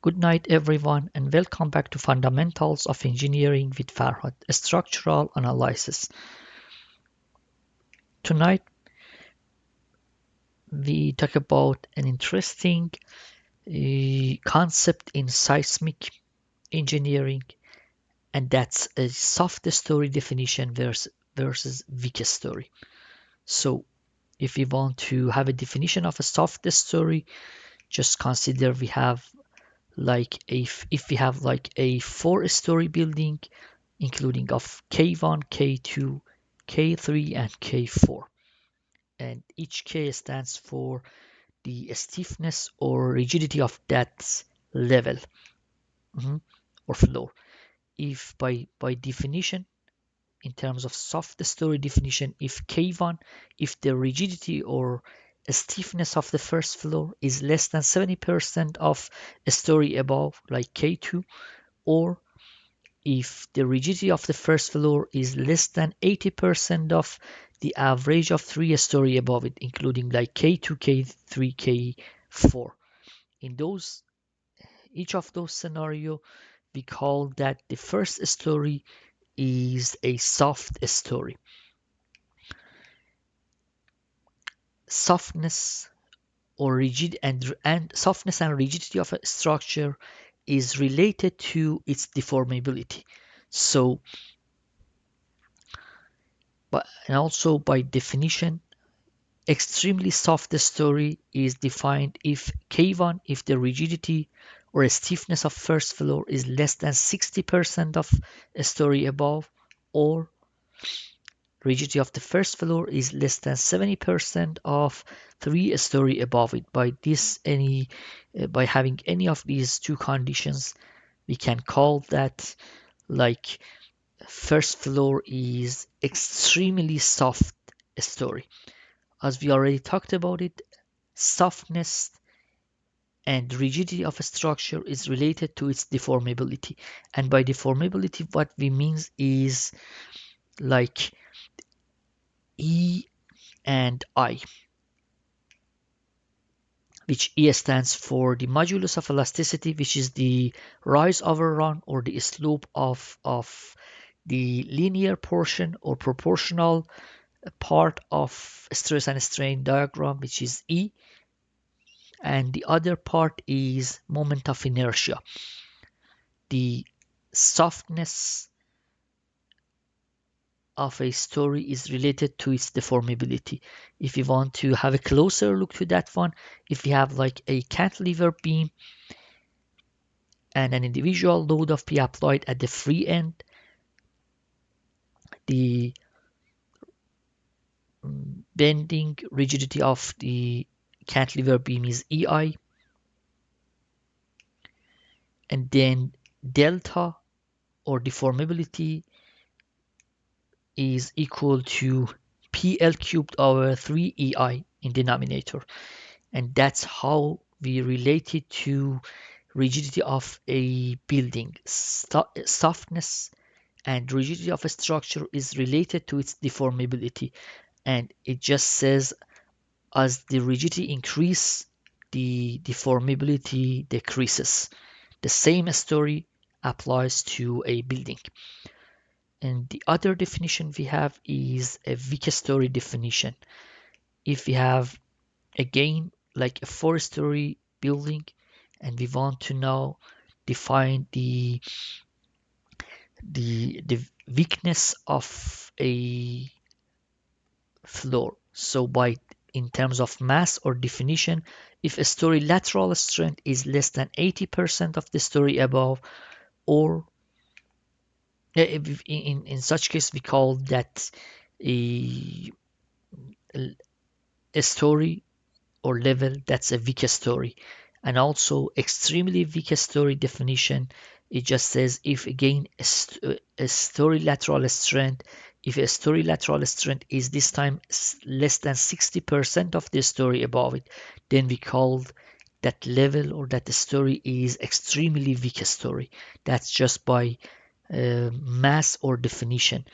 Good night, everyone, and welcome back to Fundamentals of Engineering with Farhad, a structural analysis. Tonight, we talk about an interesting concept in seismic engineering, and that's a soft story definition versus weak story. So, if we want to have a definition of a soft story, just consider we have like if we have like a four-story building including of K1, K2, K3 and K4, and each K stands for the stiffness or rigidity of that level or floor. If by definition, in terms of soft story definition, if K1, if the rigidity or stiffness of the first floor is less than 70% of a story above, like K2, or if the rigidity of the first floor is less than 80% of the average of three story above it, including like K2, K3, K4. In those each of those scenario, we call that the first story is a soft story. Softness or rigid and softness and rigidity of a structure is related to its deformability. So, but and also by definition, extremely soft story is defined if K1, if the rigidity or stiffness of first floor is less than 60% of a story above, or rigidity of the first floor is less than 70% of three story above it. By having any of these two conditions, we can call that like first floor is extremely soft story. As we already talked about it, softness and rigidity of a structure is related to its deformability. And by deformability, what we mean is like E and I, which E stands for the modulus of elasticity, which is the rise over run or the slope of the linear portion or proportional part of stress and strain diagram, which is E, and the other part is moment of inertia. The softness of a story is related to its deformability. If you want to have a closer look to that one, if you have like a cantilever beam and an individual load of P applied at the free end, the bending rigidity of the cantilever beam is EI, and then delta or deformability is equal to PL cubed over 3EI in denominator. And that's how we relate it to rigidity of a building. Softness and rigidity of a structure is related to its deformability. And it just says as the rigidity increases, the deformability decreases. The same story applies to a building. And the other definition we have is a weak story definition. If we have again like a four-story building and we want to now define the weakness of a floor. So by in terms of mass or definition, if a story lateral strength is less than 80% of the story above, or in such case we call that a, a story or level that's a weak story. And also extremely weak story definition, it just says if again a story lateral strength, if a story lateral strength is this time less than 60% of the story above it, then we call that level or that story is extremely weak story. That's just by mass or definition.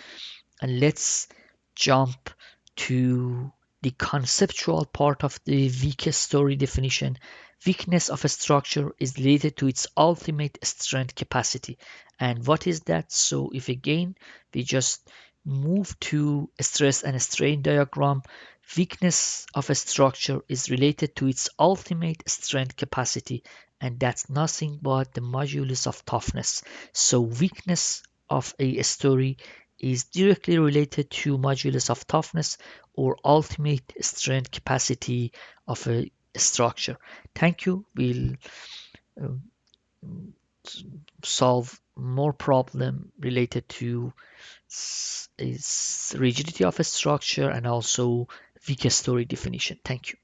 And let's jump to the conceptual part of the weakest story definition, Weakness of a structure is related to its ultimate strength capacity. And what is that? So if again we just move to a stress and strain diagram, weakness of a structure is related to its ultimate strength capacity, and that's nothing but the modulus of toughness. So weakness of a story is directly related to modulus of toughness or ultimate strength capacity of a structure. Thank you. We'll um, solve more problem related to rigidity of a structure and also weak story definition. Thank you.